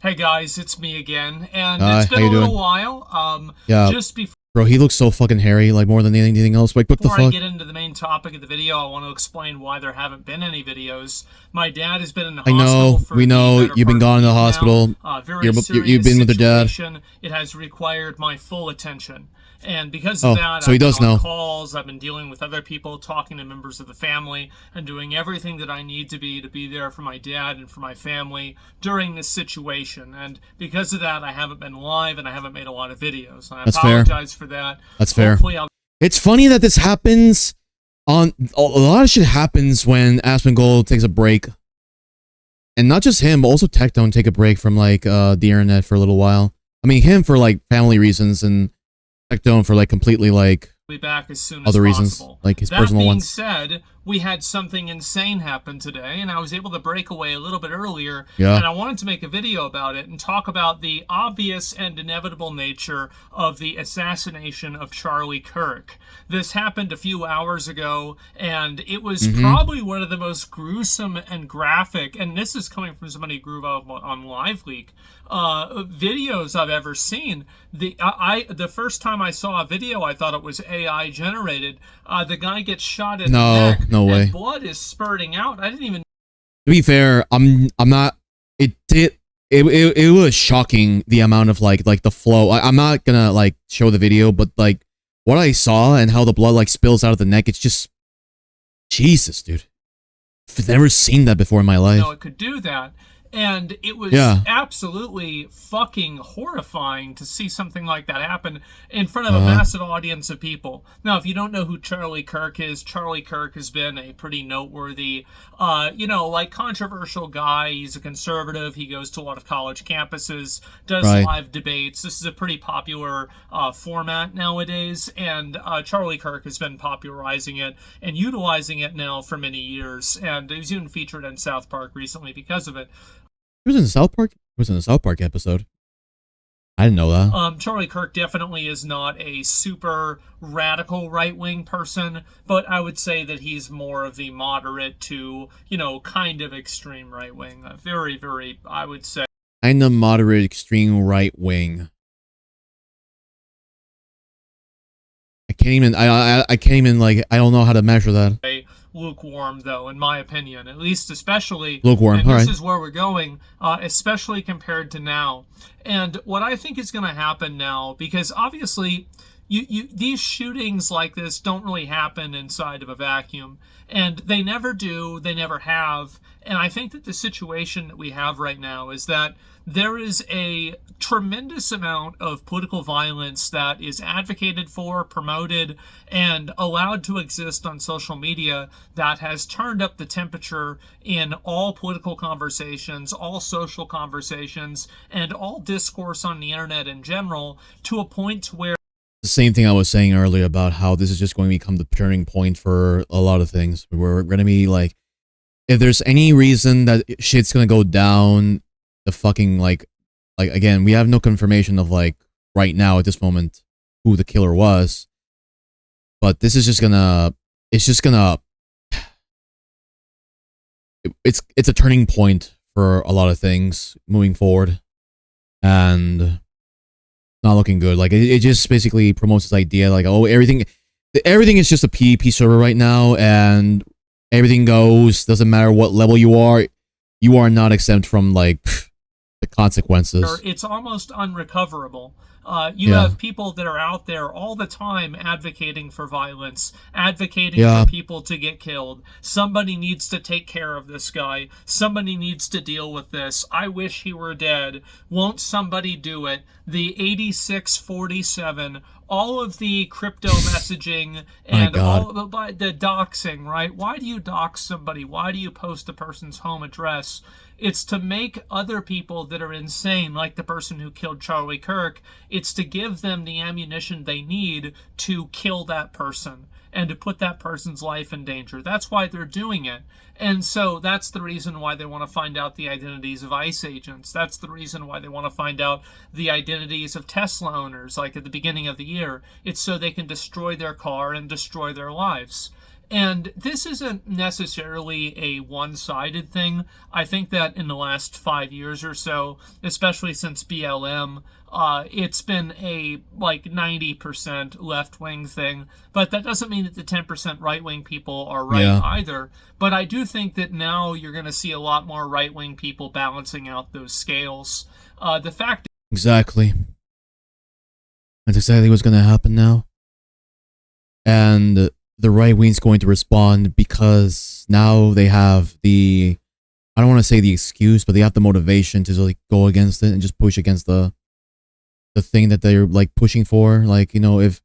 Hey guys, it's me again, and it's been How a you doing? little while. Yeah, Just bro, he looks so fucking hairy, like more than anything else. Like, what the before I fuck? get into the main topic of the video, I want to explain why there haven't been any videos. My dad has been in the I hospital know, for we the know, better you've been part of a gone to the week now. hospital. Very You've serious been with your dad. situation. It has required my full attention. And because of Oh, that, so he I've been does on know. calls, I've been dealing with other people, talking to members of the family, and doing everything that I need to be there for my dad and for my family during this situation. And because of that, I haven't been live and I haven't made a lot of videos. And I That's fair. apologize for that. That's fair. Hopefully I'll It's funny that this happens on a lot of shit happens when Aspen Gold takes a break, and not just him, but also Tectone take a break from like the internet for a little while. I mean, him for like family reasons, and Tectone for like completely like be back as soon as other reasons, possible. like his That personal being ones. said, we had something insane happen today, and I was able to break away a little bit earlier, Yeah. and I wanted to make a video about it and talk about the obvious and inevitable nature of the assassination of Charlie Kirk. This happened a few hours ago, and it was probably one of the most gruesome and graphic, and this is coming from somebody who grew up on LiveLeak, videos I've ever seen. The first time I saw a video, I thought it was AI generated. The guy gets shot in the neck. No way. And blood is spurting out. I didn't even. To be fair, I'm not. It was shocking the amount of like the flow. I'm not gonna like show the video, but like what I saw and how the blood like spills out of the neck. It's just Jesus, dude. I've never seen that before in my life. No, it could do that. And it was absolutely fucking horrifying to see something like that happen in front of a massive audience of people. Now, if you don't know who Charlie Kirk is, Charlie Kirk has been a pretty noteworthy, like controversial guy. He's a conservative. He goes to a lot of college campuses, does live debates. This is a pretty popular format nowadays, and Charlie Kirk has been popularizing it and utilizing it now for many years. And he was even featured in South Park recently because of it. He was in the South Park. He was in the South Park episode. I didn't know that. Charlie Kirk definitely is not a super radical right-wing person, but I would say that he's more of the moderate to, kind of extreme right-wing. Very, very, I would say. Kind of moderate, extreme right-wing. I can't even. I can't even like. I don't know how to measure that. Lukewarm, though, in my opinion, at least, especially lukewarm. And this is where we're going, especially compared to now. And what I think is going to happen now, because obviously these shootings like this don't really happen inside of a vacuum, and they never do, they never have. And I think that the situation that we have right now is that there is a tremendous amount of political violence that is advocated for, promoted, and allowed to exist on social media that has turned up the temperature in all political conversations, all social conversations, and all discourse on the internet in general, to a point where the same thing I was saying earlier about how this is just going to become the turning point for a lot of things. We're going to be like, if there's any reason that shit's going to go down, the fucking like again, we have no confirmation of like right now at this moment who the killer was, but this is just gonna, it's a turning point for a lot of things moving forward, and not looking good. Like it just basically promotes this idea like, oh, everything is just a PvP server right now, and everything goes, doesn't matter what level you are not exempt from like the consequences. It's almost unrecoverable. You have people that are out there all the time advocating for violence, advocating for people to get killed. Somebody needs to take care of this guy. Somebody needs to deal with this. I wish he were dead. Won't somebody do it? The 8647, all of the crypto messaging and all of the doxing, right? Why do you dox somebody? Why do you post a person's home address? It's to make other people that are insane, like the person who killed Charlie Kirk, it's to give them the ammunition they need to kill that person and to put that person's life in danger. That's why they're doing it. And so that's the reason why they want to find out the identities of ICE agents. That's the reason why they want to find out the identities of Tesla owners, like at the beginning of the year. It's so they can destroy their car and destroy their lives. And this isn't necessarily a one-sided thing. I think that in the last 5 years or so, especially since BLM, it's been a like 90% left-wing thing. But that doesn't mean that the 10% right-wing people are right either. But I do think that now you're going to see a lot more right-wing people balancing out those scales. The fact exactly. That's exactly what's going to happen now. And the right wing's going to respond because now they have the, I don't want to say the excuse, but they have the motivation to like go against it and just push against the thing that they're like pushing for. Like, you know, if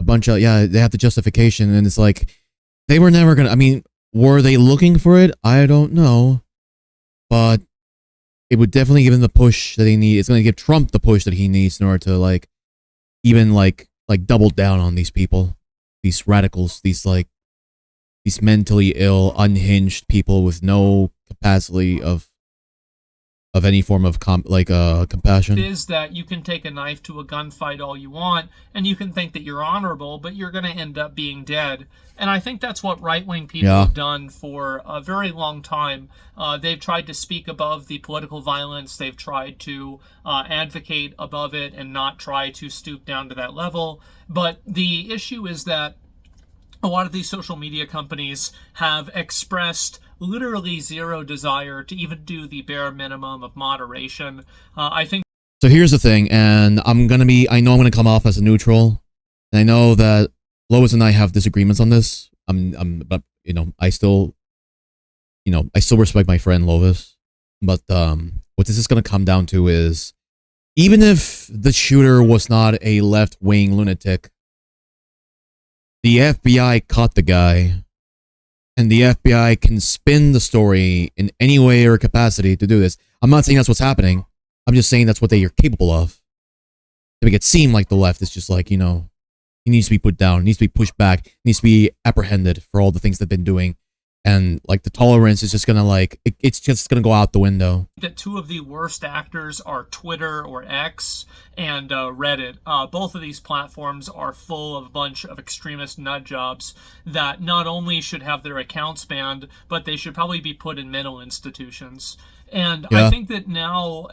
a bunch of, they have the justification, and it's like, they were never gonna, I mean, were they looking for it? I don't know, but it would definitely give them the push that they need. It's going to give Trump the push that he needs in order to like, even like double down on these people. These radicals, these mentally ill, unhinged people with no capacity of any form of compassion. Is that you can take a knife to a gunfight all you want, and you can think that you're honorable, but you're going to end up being dead. And I think that's what right-wing people have done for a very long time. They've tried to speak above the political violence. They've tried to advocate above it and not try to stoop down to that level. But the issue is that a lot of these social media companies have expressed literally zero desire to even do the bare minimum of moderation. I think. So here's the thing, and I know I'm gonna come off as a neutral, and I know that Lois and I have disagreements on this. But I still respect my friend Lois. But what this is gonna come down to is, even if the shooter was not a left-wing lunatic, the FBI caught the guy, and the FBI can spin the story in any way or capacity to do this. I'm not saying that's what's happening. I'm just saying that's what they are capable of. To make it seem like the left is just like, he needs to be put down, needs to be pushed back, needs to be apprehended for all the things they've been doing. And like the tolerance is just gonna it's just gonna go out the window. That two of the worst actors are Twitter or X and Reddit. Both of these platforms are full of a bunch of extremist nut jobs that not only should have their accounts banned, but they should probably be put in mental institutions. And I think that now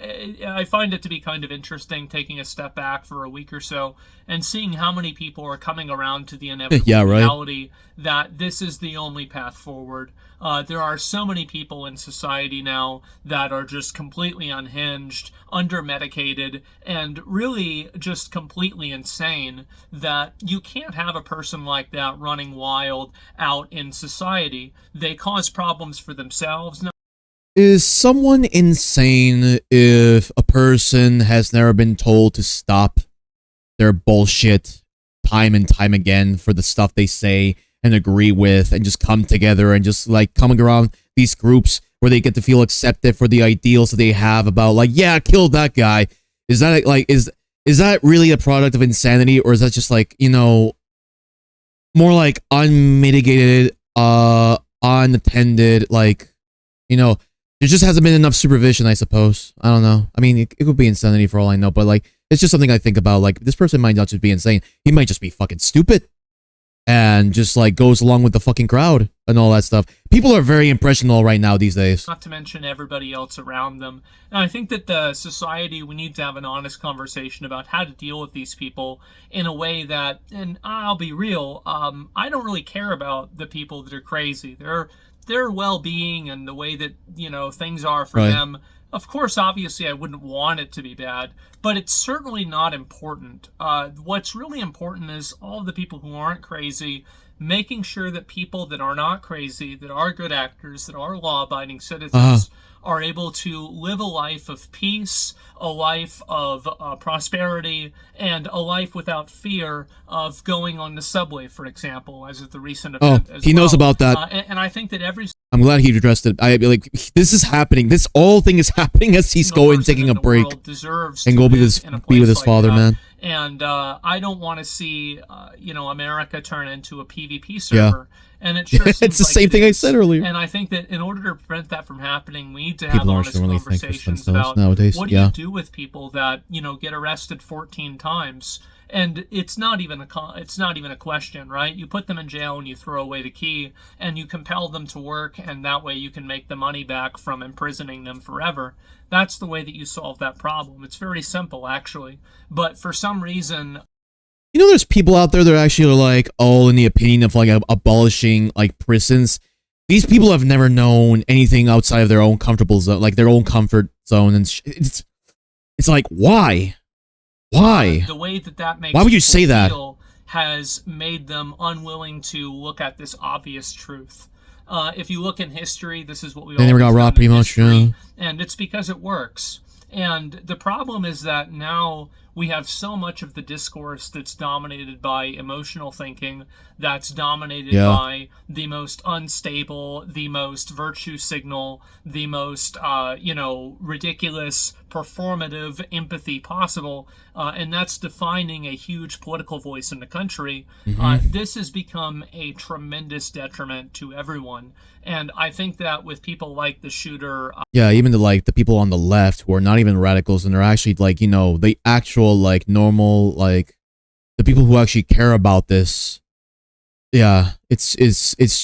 I find it to be kind of interesting taking a step back for a week or so and seeing how many people are coming around to the inevitable reality that this is the only path forward. There are so many people in society now that are just completely unhinged, under-medicated, and really just completely insane that you can't have a person like that running wild out in society. They cause problems for themselves. Is someone insane if a person has never been told to stop their bullshit time and time again for the stuff they say and agree with, and just come together and just like coming around these groups where they get to feel accepted for the ideals that they have about kill that guy? Is that is that really a product of insanity, or is that just more like unmitigated, unattended, there just hasn't been enough supervision, I suppose. I don't know. I mean, it could be insanity for all I know, but it's just something I think about. This person might not just be insane. He might just be fucking stupid and just goes along with the fucking crowd and all that stuff. People are very impressionable right now these days. Not to mention everybody else around them. And I think that the society, we need to have an honest conversation about how to deal with these people in a way that, and I'll be real, I don't really care about the people that are crazy. Their well-being and the way that things are for them, of course, obviously I wouldn't want it to be bad, but it's certainly not important. What's really important is all the people who aren't crazy, making sure that people that are not crazy, that are good actors, that are law-abiding citizens, are able to live a life of peace, a life of prosperity, and a life without fear of going on the subway, for example, as at the recent event. He knows about that. And I think that I'm glad he addressed it. This is happening. This whole thing is happening as he's going, taking a break, and go be with his father, man. And I don't want to see, America turn into a PvP server. And it sure seems it's the same thing I said earlier. And I think that in order to prevent that from happening, we need to People have honest really conversations about nowadays. What do you do with people that get arrested 14 times? And it's not even a question, right? You put them in jail and you throw away the key and you compel them to work, and that way you can make the money back from imprisoning them forever. That's the way that you solve that problem. It's very simple, actually. But for some reason, there's people out there that are actually like all in the opinion of like abolishing like prisons. These people have never known anything outside of their own comfortable zone, like their own comfort zone, and it's like, why? The way that makes why would you say that has made them unwilling to look at this obvious truth. If you look in history, this is what we never got robbed pretty much, and it's because it works. And the problem is that now we have so much of the discourse that's dominated by emotional thinking, that's dominated by the most unstable, the most virtue signal, the most, ridiculous, performative empathy possible, and that's defining a huge political voice in the country. This has become a tremendous detriment to everyone. And I think that with people like the shooter... even the people on the left who are not even radicals, and they're actually like, the actual like normal, like the people who actually care about this. It's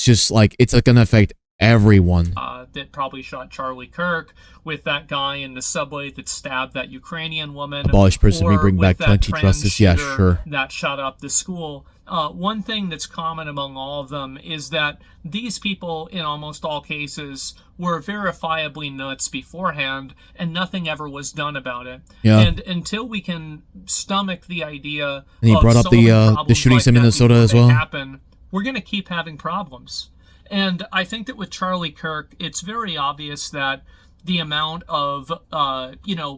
just like, it's like gonna affect everyone. That probably shot Charlie Kirk, with that guy in the subway that stabbed that Ukrainian woman. Abolish prison, we bring back plenty justice. Yeah, sure. That shot up the school. One thing that's common among all of them is that these people, in almost all cases, were verifiably nuts beforehand, and nothing ever was done about it. And until we can stomach the idea and he brought up the shootings in Minnesota as well, we're going to keep having problems. And I think that with Charlie Kirk, it's very obvious that the amount of,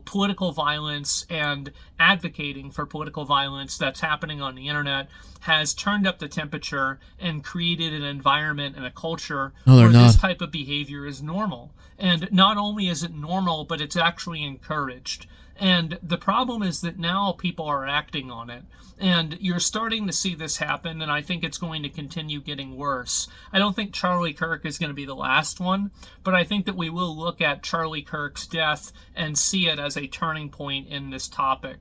political violence and advocating for political violence that's happening on the internet has turned up the temperature and created an environment and a culture where this type of behavior is normal. And not only is it normal, but it's actually encouraged. And the problem is that now people are acting on it. And you're starting to see this happen, and I think it's going to continue getting worse. I don't think Charlie Kirk is going to be the last one, but I think that we will look at Charlie Kirk's death and see it as a turning point in this topic.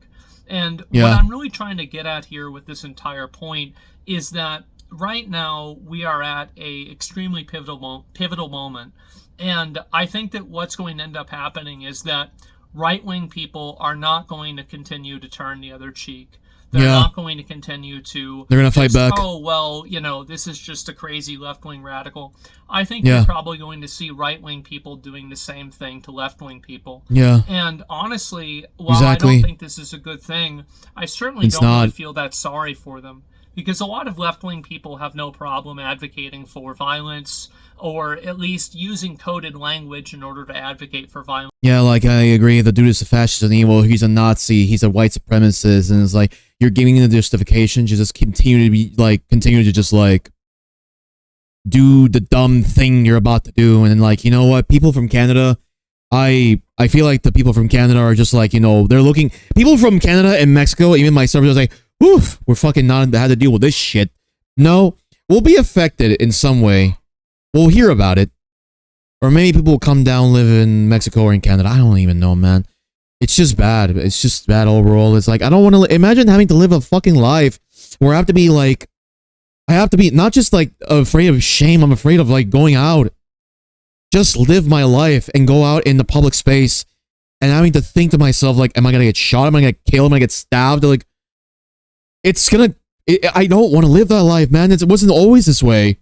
And what I'm really trying to get at here with this entire point is that right now we are at a extremely pivotal moment. And I think that what's going to end up happening is that right-wing people are not going to continue to turn the other cheek. They're not going to continue to... They're going to fight back. Oh, well, this is just a crazy left-wing radical. I think you're probably going to see right-wing people doing the same thing to left-wing people. And honestly, while I don't think this is a good thing, I certainly don't really feel that sorry for them. Because a lot of left-wing people have no problem advocating for violence, or at least using coded language in order to advocate for violence. Yeah, like, I agree. The dude is a fascist and evil. He's a Nazi. He's a white supremacist. And it's like, you're giving him the justification to just continue to just, like, do the dumb thing you're about to do. And then, like, you know what? People from Canada, I feel like the people from Canada are just like, they're looking... People from Canada and Mexico, even myself, are like, oof, we're fucking not had to deal with this shit. No, we'll be affected in some way. We'll hear about it. Or maybe people will come down, live in Mexico or in Canada. I don't even know, man. It's just bad. It's just bad overall. It's like, I don't want to... Imagine having to live a fucking life where I have to be like... I have to be not just like afraid of shame. I'm afraid of like going out. Just live my life and go out in the public space and having to think to myself, like, am I going to get shot? Am I going to get killed? Am I going to get stabbed? Like, it's gonna... I don't want to live that life, man. It wasn't always this way.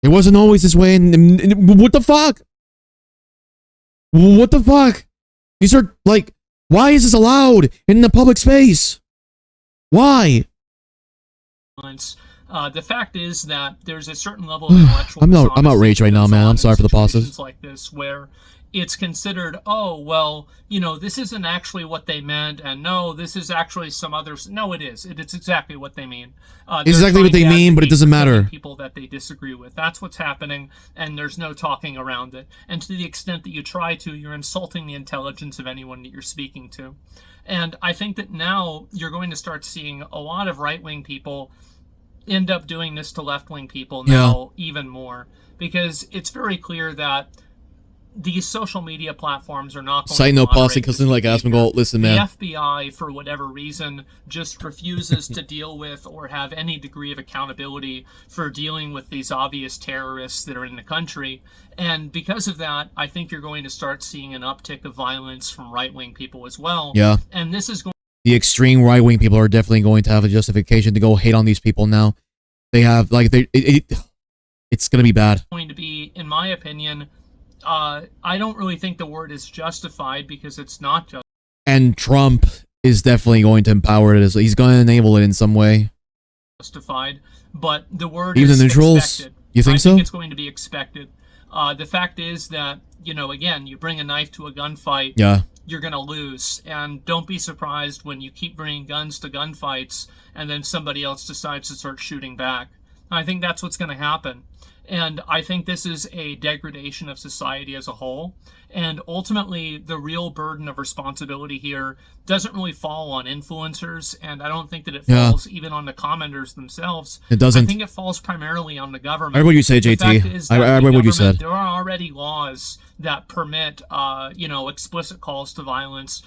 It wasn't always this way, and what the fuck? What the fuck? These are, like, why is this allowed in the public space? Why? The fact is that there's a certain level of intellectual... I'm outraged right now, man. I'm sorry for the pauses. Like this, where it's considered, oh, well, you know, this isn't actually what they meant, and no, this is actually some others. No, it is. It's exactly what they mean. Exactly what they mean, but it doesn't matter. People that they disagree with. That's what's happening, and there's no talking around it. And to the extent that you try to, you're insulting the intelligence of anyone that you're speaking to. And I think that now you're going to start seeing a lot of right-wing people end up doing this to left-wing people now even more, because it's very clear that these social media platforms are not going Side to note, policy cousin like Asmongold, listen, man. The FBI, for whatever reason, just refuses to deal with or have any degree of accountability for dealing with these obvious terrorists that are in the country. And because of that, I think you're going to start seeing an uptick of violence from right-wing people as well. Yeah. And this is going the extreme right-wing people are definitely going to have a justification to go hate on these people now. They have, like, it's going to be bad. Going to be, in my opinion, I don't really think the word is justified, because it's not just. And Trump is definitely going to empower it. He's going to enable it in some way. Justified, but the word even is the neutrals. Expected. You think so? I think it's going to be expected. The fact is that, you know, again, you bring a knife to a gunfight. Yeah. You're going to lose. And don't be surprised when you keep bringing guns to gunfights and then somebody else decides to start shooting back. I think that's what's going to happen. And I think this is a degradation of society as a whole. And ultimately, the real burden of responsibility here doesn't really fall on influencers. And I don't think that it falls even on the commenters themselves. It doesn't. I think it falls primarily on the government. I heard what you say, JT. I heard what you said. There are already laws that permit, you know, explicit calls to violence.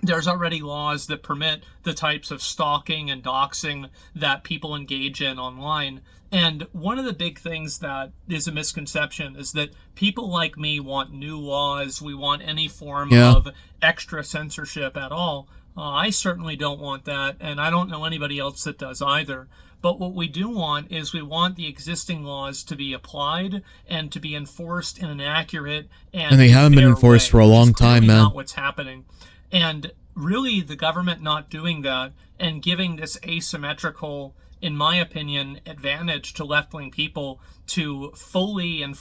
There's already laws that permit the types of stalking and doxing that people engage in online. And one of the big things that is a misconception is that people like me want new laws. We want any form of extra censorship at all. I certainly don't want that, and I don't know anybody else that does either. But what we do want is we want the existing laws to be applied and to be enforced in an accurate and they haven't been enforced for a long time, man. Not what's happening. And really, the government not doing that and giving this asymmetrical, in my opinion, advantage to left-wing people to fully and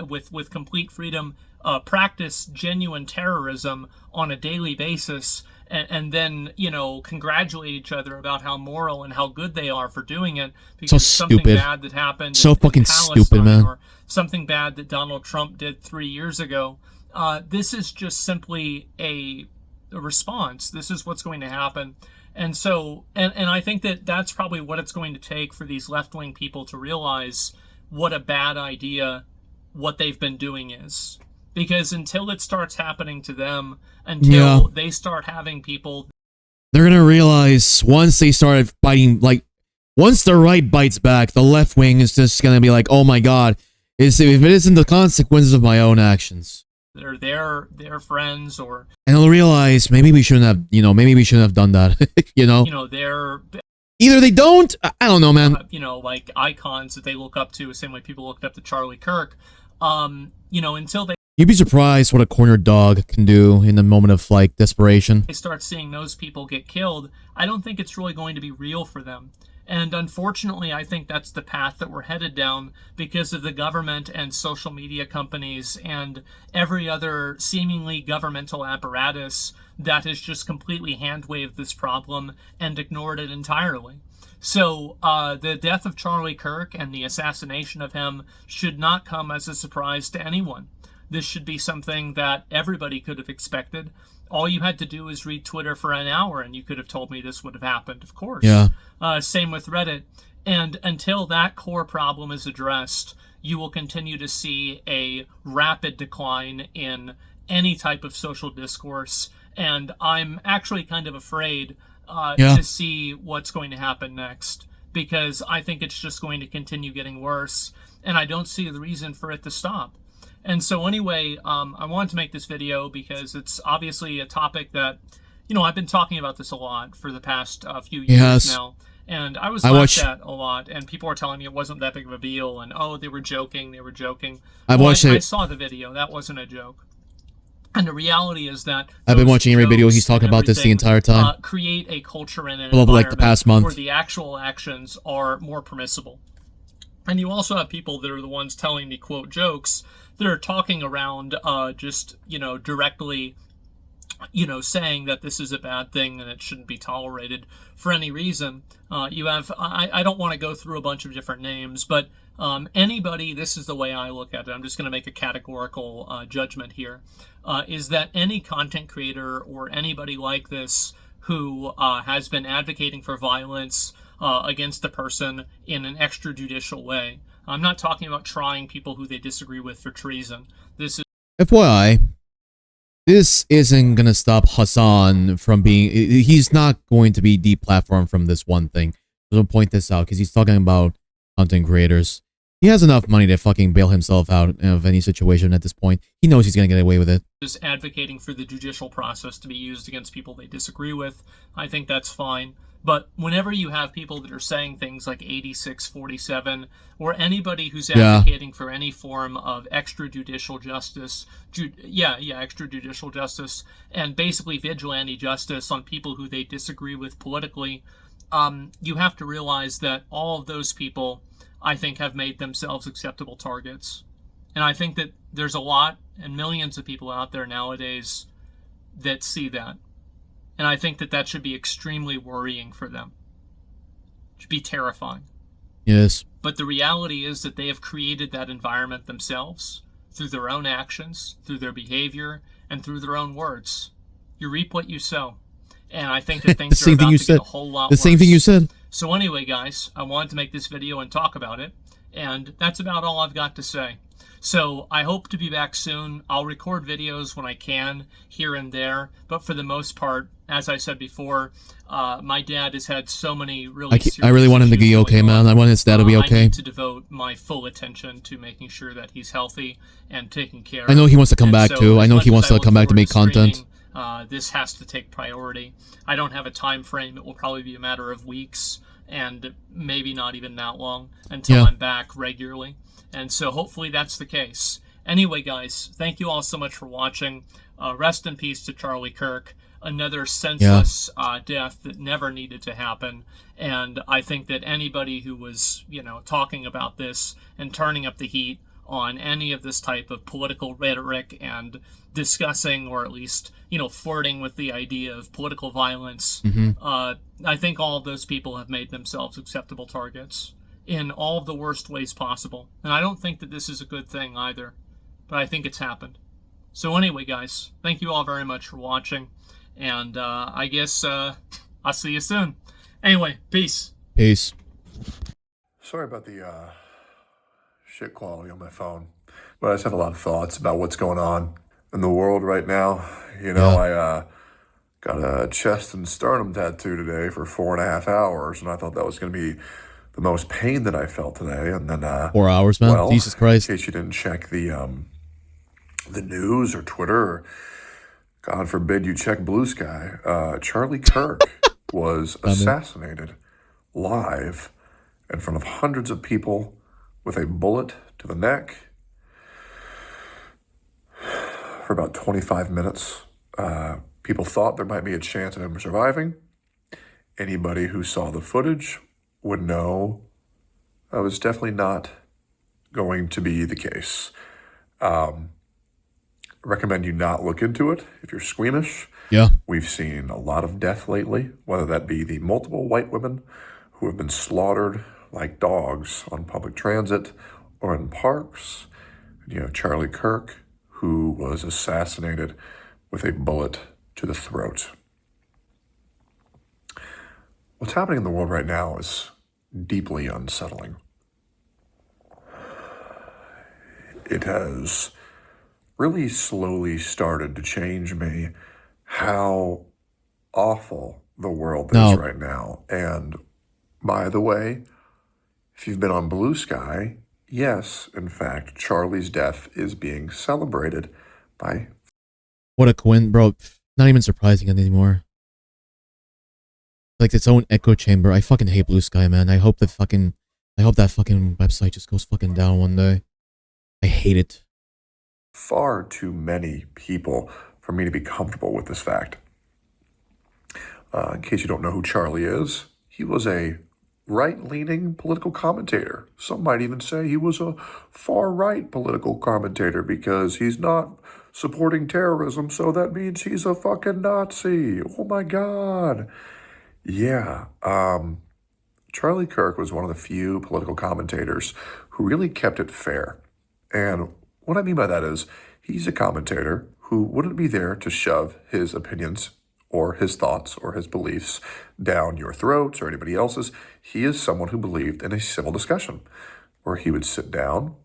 with complete freedom practice genuine terrorism on a daily basis, and then, you know, congratulate each other about how moral and how good they are for doing it, because something bad that happened so fucking stupid, man, or something bad that Donald Trump did 3 years ago. This is just simply a response. This is what's going to happen. And so, and I think that that's probably what it's going to take for these left-wing people to realize what a bad idea what they've been doing is. Because until it starts happening to them, until they start having people, they're going to realize once they start biting, like, once the right bites back, the left wing is just going to be like, oh my God, if it isn't the consequences of my own actions. They're their friends, or and they'll realize maybe we shouldn't have, you know, maybe we shouldn't have done that. you know, they're either they don't, I don't know, man. You know, like icons that they look up to, the same way people looked up to Charlie Kirk. You know, until they. You'd be surprised what a cornered dog can do in the moment of, like, desperation. They start seeing those people get killed. I don't think it's really going to be real for them. And unfortunately, I think that's the path that we're headed down because of the government and social media companies and every other seemingly governmental apparatus that has just completely hand-waved this problem and ignored it entirely. So the death of Charlie Kirk and the assassination of him should not come as a surprise to anyone. This should be something that everybody could have expected. All you had to do is read Twitter for an hour and you could have told me this would have happened, of course. Yeah. Same with Reddit. And until that core problem is addressed, you will continue to see a rapid decline in any type of social discourse. And I'm actually kind of afraid to see what's going to happen next, because I think it's just going to continue getting worse. And I don't see the reason for it to stop. And so anyway, I wanted to make this video because it's obviously a topic that, you know, I've been talking about this a lot for the past few years now. And I was laughed at a lot, and people were telling me it wasn't that big of a deal, and oh, they were joking. I saw the video. That wasn't a joke. And the reality is that I've been watching every video. He's talking about this the entire time. Create a culture and an environment like the past month where the actual actions are more permissible. And you also have people that are the ones telling me, quote, jokes that are talking around just, directly, saying that this is a bad thing and it shouldn't be tolerated for any reason. You have, I don't want to go through a bunch of different names, but anybody, this is the way I look at it, I'm just going to make a categorical judgment here, is that any content creator or anybody like this who has been advocating for violence against a person in an extrajudicial way. I'm not talking about trying people who they disagree with for treason. This is FYI, this isn't gonna stop Hassan from being. He's not going to be deplatformed from this one thing. I'll point this out because he's talking about content creators. He has enough money to fucking bail himself out of any situation at this point. He knows he's gonna get away with it. Just advocating for the judicial process to be used against people they disagree with. I think that's fine. But whenever you have people that are saying things like 8647, or anybody who's advocating for any form of extrajudicial justice, extrajudicial justice, and basically vigilante justice on people who they disagree with politically, you have to realize that all of those people, I think, have made themselves acceptable targets. And I think that there's a lot and millions of people out there nowadays that see that. And I think that that should be extremely worrying for them. It should be terrifying. Yes. But the reality is that they have created that environment themselves through their own actions, through their behavior, and through their own words. You reap what you sow. And I think that things are about to get a whole lot worse. The same thing you said. So anyway, guys, I wanted to make this video and talk about it. And that's about all I've got to say. So I hope to be back soon. I'll record videos when I can, here and there. But for the most part, as I said before, my dad has had so many really serious I really want him to be okay, man. I want his dad to be okay. I need to devote my full attention to making sure that he's healthy and taken care of. I know he wants to come back, too. I know he wants to come back to make content. This has to take priority. I don't have a time frame. It will probably be a matter of weeks and maybe not even that long until I'm back regularly. And so hopefully that's the case. Anyway, guys, thank you all so much for watching. Rest in peace to Charlie Kirk. Another senseless death that never needed to happen. And I think that anybody who was, talking about this and turning up the heat on any of this type of political rhetoric and discussing, or at least, flirting with the idea of political violence, I think all of those people have made themselves acceptable targets in all of the worst ways possible. And I don't think that this is a good thing either, but I think it's happened. So anyway, guys, thank you all very much for watching, and I guess I'll see you soon. Anyway, peace. Peace. Sorry about the shit quality on my phone, but I just have a lot of thoughts about what's going on in the world right now. I got a chest and sternum tattoo today for 4.5 hours, and I thought that was going to be the most pain that I felt today. And then 4 hours, man. Well, Jesus Christ. In case you didn't check the news or Twitter, or God forbid you check Blue Sky, Charlie Kirk was assassinated live in front of hundreds of people with a bullet to the neck for about 25 minutes. People thought there might be a chance of him surviving. Anybody who saw the footage would know that was definitely not going to be the case. Recommend you not look into it if you're squeamish. Yeah. We've seen a lot of death lately, whether that be the multiple white women who have been slaughtered like dogs on public transit or in parks. You have Charlie Kirk, who was assassinated with a bullet to the throat. What's happening in the world right now is deeply unsettling. It has really slowly started to change me how awful the world is right now. And by the way, if you've been on Blue Sky, yes, in fact, Charlie's death is being celebrated by... What a coincidence, bro. Not even surprising anymore. Like its own echo chamber. I fucking hate Blue Sky, man. I hope that fucking website just goes fucking down one day. I hate it. Far too many people for me to be comfortable with this fact. In case you don't know who Charlie is, he was a right-leaning political commentator. Some might even say he was a far-right political commentator because he's not supporting terrorism, so that means he's a fucking Nazi. Oh my God. Yeah, Charlie Kirk was one of the few political commentators who really kept it fair. And what I mean by that is he's a commentator who wouldn't be there to shove his opinions or his thoughts or his beliefs down your throats or anybody else's. He is someone who believed in a civil discussion where he would sit down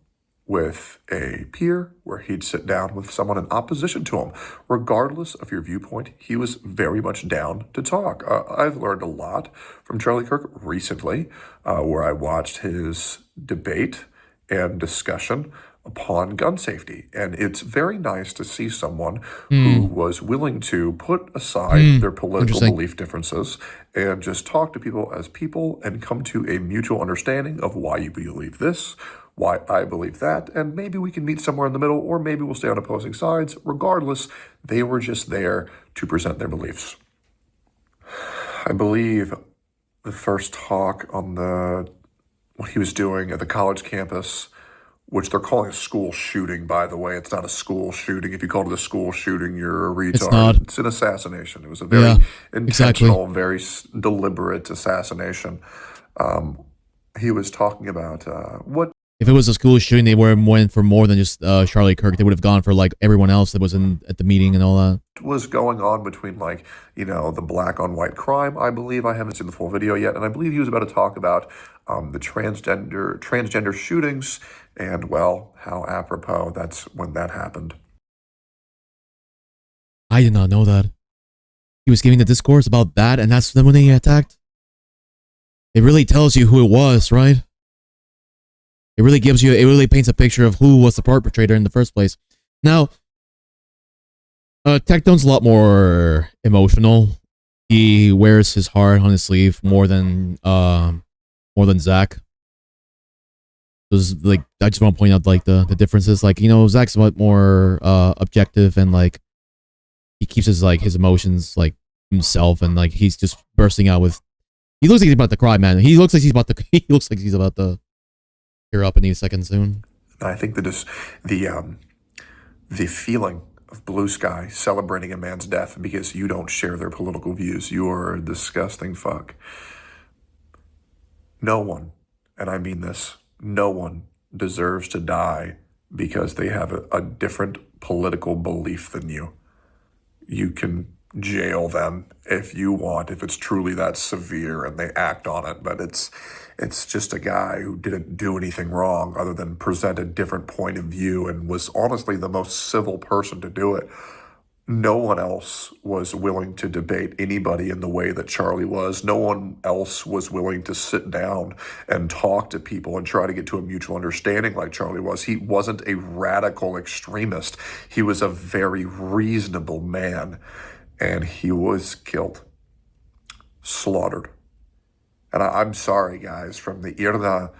with a peer, where he'd sit down with someone in opposition to him. Regardless of your viewpoint, he was very much down to talk. I've learned a lot from Charlie Kirk recently, where I watched his debate and discussion upon gun safety. And it's very nice to see someone who was willing to put aside their political belief differences and just talk to people as people and come to a mutual understanding of why you believe this, why I believe that, and maybe we can meet somewhere in the middle, or maybe we'll stay on opposing sides. Regardless, they were just there to present their beliefs. I believe the first talk on what he was doing at the college campus, which they're calling a school shooting, by the way. It's not a school shooting. If you call it a school shooting, you're a retard. It's not. It's an assassination. It was a very intentional, very deliberate assassination. He was talking about what... If it was a school shooting, they went for more than just Charlie Kirk. They would have gone for like everyone else that was at the meeting and all that. Was going on between the black on white crime, I believe. I haven't seen the full video yet. And I believe he was about to talk about the transgender shootings and, well, how apropos that's when that happened. I did not know that. He was giving the discourse about that, and that's when they attacked. It really tells you who it was, right? It really paints a picture of who was the perpetrator in the first place. Now, Tectone's a lot more emotional. He wears his heart on his sleeve more than Zach. I just want to point out the differences. Zach's a lot more objective and he keeps his emotions himself, and he's just bursting out with. He looks like he's about to cry, man. He looks like he's about to tear up any second soon. I think that the feeling of Blue Sky celebrating a man's death because you don't share their political views. You're a disgusting fuck. No one, and I mean this, no one deserves to die because they have a different political belief than you. You can jail them if you want, if it's truly that severe and they act on it, but it's just a guy who didn't do anything wrong other than present a different point of view and was honestly the most civil person to do it. No one else was willing to debate anybody in the way that Charlie was. No one else was willing to sit down and talk to people and try to get to a mutual understanding like Charlie was. He wasn't a radical extremist. He was a very reasonable man, and he was killed, slaughtered. And I'm sorry, guys, from the Irna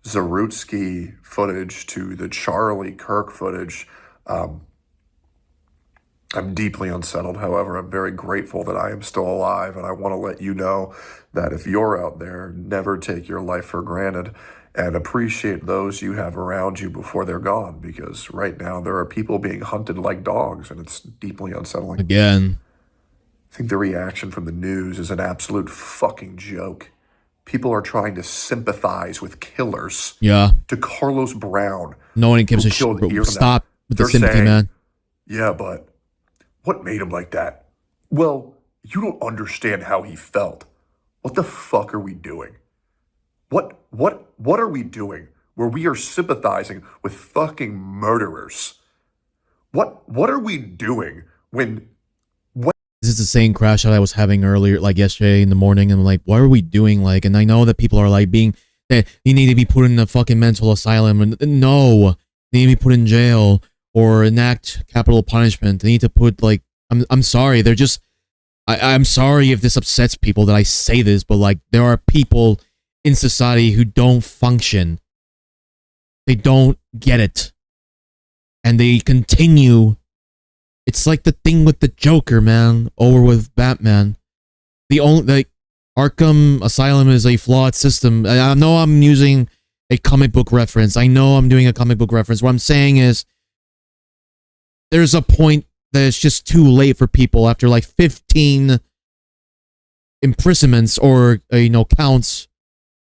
Zarutsky footage to the Charlie Kirk footage, I'm deeply unsettled. However, I'm very grateful that I am still alive, and I want to let you know that if you're out there, never take your life for granted and appreciate those you have around you before they're gone, because right now there are people being hunted like dogs, and it's deeply unsettling. Again. I think the reaction from the news is an absolute fucking joke. People are trying to sympathize with killers. Yeah. To Carlos Brown. No one gives a shit. Stop with the sympathy, man. Yeah, but what made him like that? Well, you don't understand how he felt. What the fuck are we doing? What are we doing where we are sympathizing with fucking murderers? What are we doing when this is the same crash that I was having earlier, yesterday in the morning, and what are we doing? And I know that people are that you need to be put in a fucking mental asylum, and no, they need to be put in jail or enact capital punishment. They need to put I'm sorry, they're just I'm sorry if this upsets people that I say this, but there are people in society who don't function. They don't get it. And they continue. It's like the thing with the Joker, man, or with Batman. Arkham Asylum is a flawed system. I know I'm using a comic book reference. I know I'm doing a comic book reference. What I'm saying is there's a point that it's just too late for people after like 15 imprisonments or, counts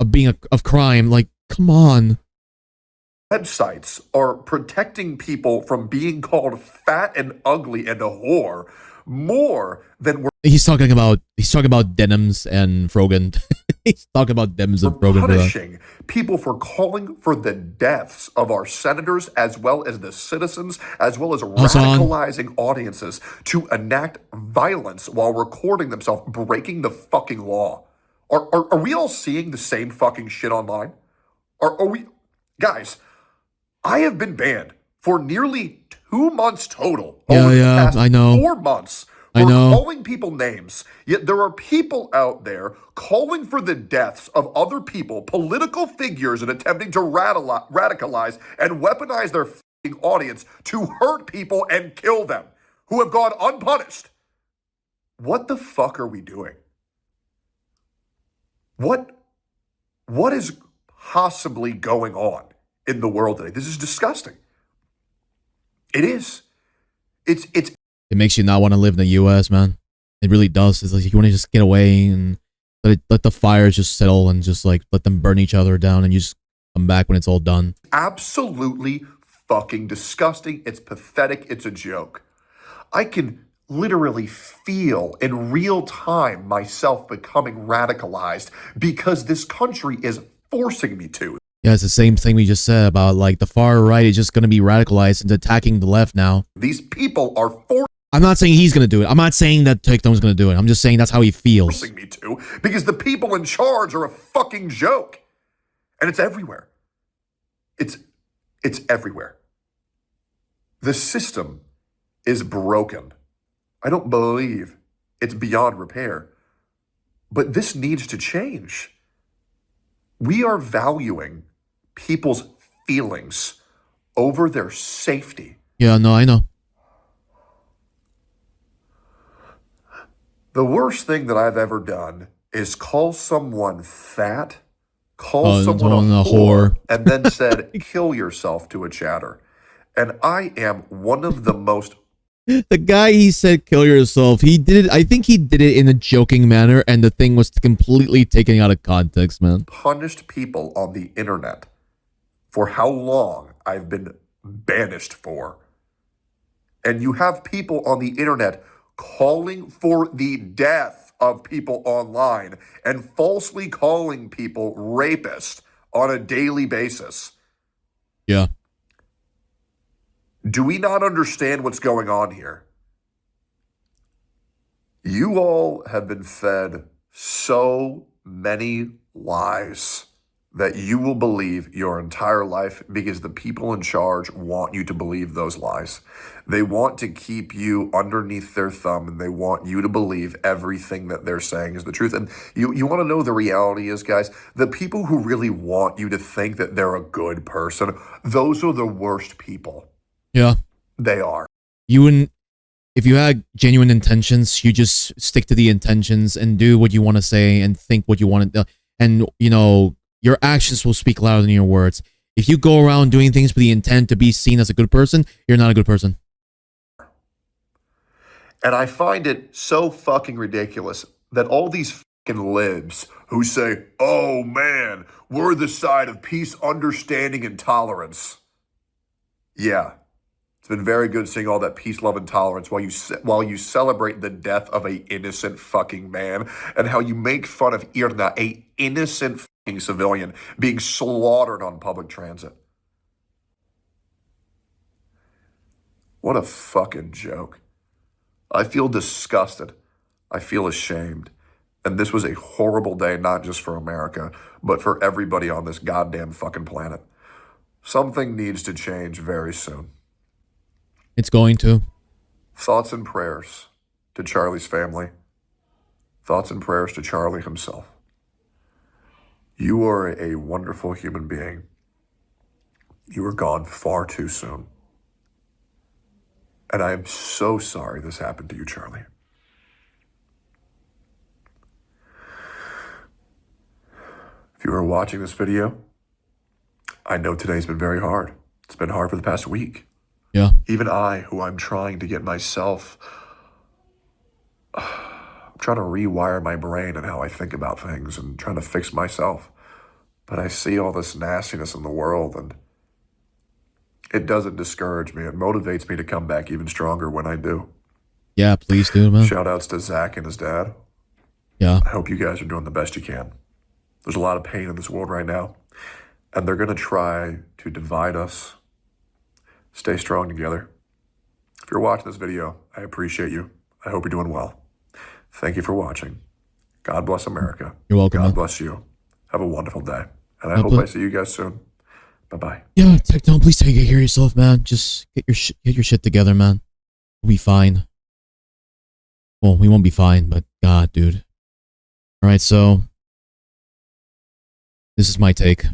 of being of crime. Like, come on. Websites are protecting people from being called fat and ugly and a whore more than we're He's talking about denims and Frogan. He's talking about denims and Frogan. Punishing people for calling for the deaths of our senators, as well as the citizens, as well as radicalizing audiences to enact violence while recording themselves breaking the fucking law. Are we all seeing the same fucking shit online? Are we, guys? I have been banned for nearly 2 months total over the past I know. 4 months. We're calling people names, yet there are people out there calling for the deaths of other people, political figures, and attempting to radicalize and weaponize their fucking audience to hurt people and kill them who have gone unpunished. What the fuck are we doing? What is possibly going on in the world today? This is disgusting. It is. It makes you not want to live in the U.S., man. It really does. It's like you want to just get away and let the fires just settle and just like let them burn each other down and you just come back when it's all done. Absolutely fucking disgusting. It's pathetic. It's a joke. I can literally feel in real time myself becoming radicalized because this country is forcing me to. Yeah, it's the same thing we just said about like the far right is just going to be radicalized and attacking the left now. These people are forcing. I'm not saying he's going to do it. I'm not saying that Takedown's going to do it. I'm just saying that's how he feels. Forcing me to because the people in charge are a fucking joke. And it's everywhere. It's everywhere. The system is broken. I don't believe it's beyond repair. But this needs to change. We are valuing people's feelings over their safety. Yeah, no, I know. The worst thing that I've ever done is call someone fat, call someone a whore, and then said, kill yourself to a chatter. And I am one of the most... The guy he said kill yourself, he did it, I think he did it in a joking manner, and the thing was completely taken out of context, man. Punished people on the internet for how long I've been banished for. And you have people on the internet calling for the death of people online and falsely calling people rapists on a daily basis. Yeah. Do we not understand what's going on here? You all have been fed so many lies that you will believe your entire life because the people in charge want you to believe those lies. They want to keep you underneath their thumb and they want you to believe everything that they're saying is the truth. And you want to know the reality is, guys, the people who really want you to think that they're a good person, those are the worst people. Yeah. They are. You wouldn't, if you had genuine intentions, you just stick to the intentions and do what you want to say and think what you want to do. And, your actions will speak louder than your words. If you go around doing things with the intent to be seen as a good person, you're not a good person. And I find it so fucking ridiculous that all these fucking libs who say, oh man, we're the side of peace, understanding, and tolerance. Yeah. It's been very good seeing all that peace, love, and tolerance while you celebrate the death of a innocent fucking man and how you make fun of Irna, a innocent fucking civilian, being slaughtered on public transit. What a fucking joke. I feel disgusted. I feel ashamed. And this was a horrible day, not just for America, but for everybody on this goddamn fucking planet. Something needs to change very soon. It's going to. Thoughts and prayers to Charlie's family. Thoughts and prayers to Charlie himself. You are a wonderful human being. You were gone far too soon. And I am so sorry this happened to you, Charlie. If you are watching this video, I know today's been very hard. It's been hard for the past week. Yeah. Even I, who I'm trying to get myself, I'm trying to rewire my brain and how I think about things and trying to fix myself. But I see all this nastiness in the world, and it doesn't discourage me. It motivates me to come back even stronger when I do. Yeah, please do, man. Shout outs to Zach and his dad. Yeah. I hope you guys are doing the best you can. There's a lot of pain in this world right now, and they're going to try to divide us. Stay strong together. If you're watching this video, I appreciate you. I hope you're doing well. Thank you for watching. God bless America. You're welcome, God man. bless you. Have a wonderful day. And I hope I see you guys soon. Bye-bye. Yeah, Tecton, please take care of yourself, man. Just get your shit together, man. We'll be fine. Well, we won't be fine, but God, dude. Alright, so this is my take.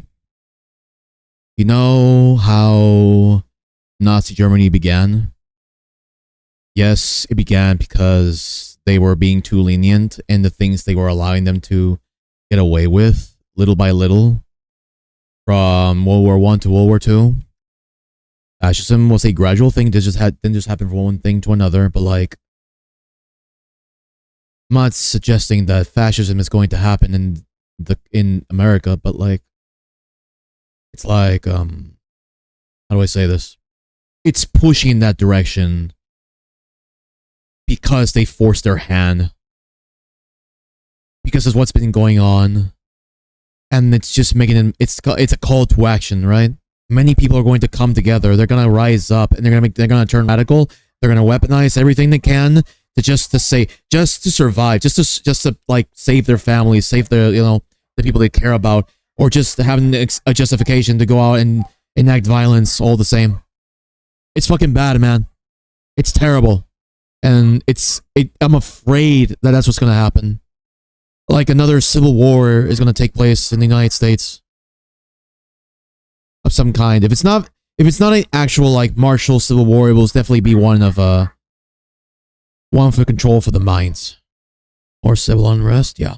You know how Nazi Germany began? Yes, it began because they were being too lenient in the things they were allowing them to get away with, little by little, from World War I to World War II. Fascism was a gradual thing. It didn't just happen from one thing to another, but like, I'm not suggesting that fascism is going to happen in America, but like, it's like, how do I say this? It's pushing in that direction because they forced their hand. Because of what's been going on. And it's just making them, it's a call to action, right? Many people are going to come together. They're going to rise up and they're going to turn radical. They're going to weaponize everything they can to survive, just to like save their families, save their, the people they care about, or just having a justification to go out and enact violence all the same. It's fucking bad, man. It's terrible. And I'm afraid that that's what's going to happen. Like another civil war is going to take place in the United States of some kind. If it's not an actual like martial civil war, it will definitely be one for control for the minds or civil unrest. Yeah.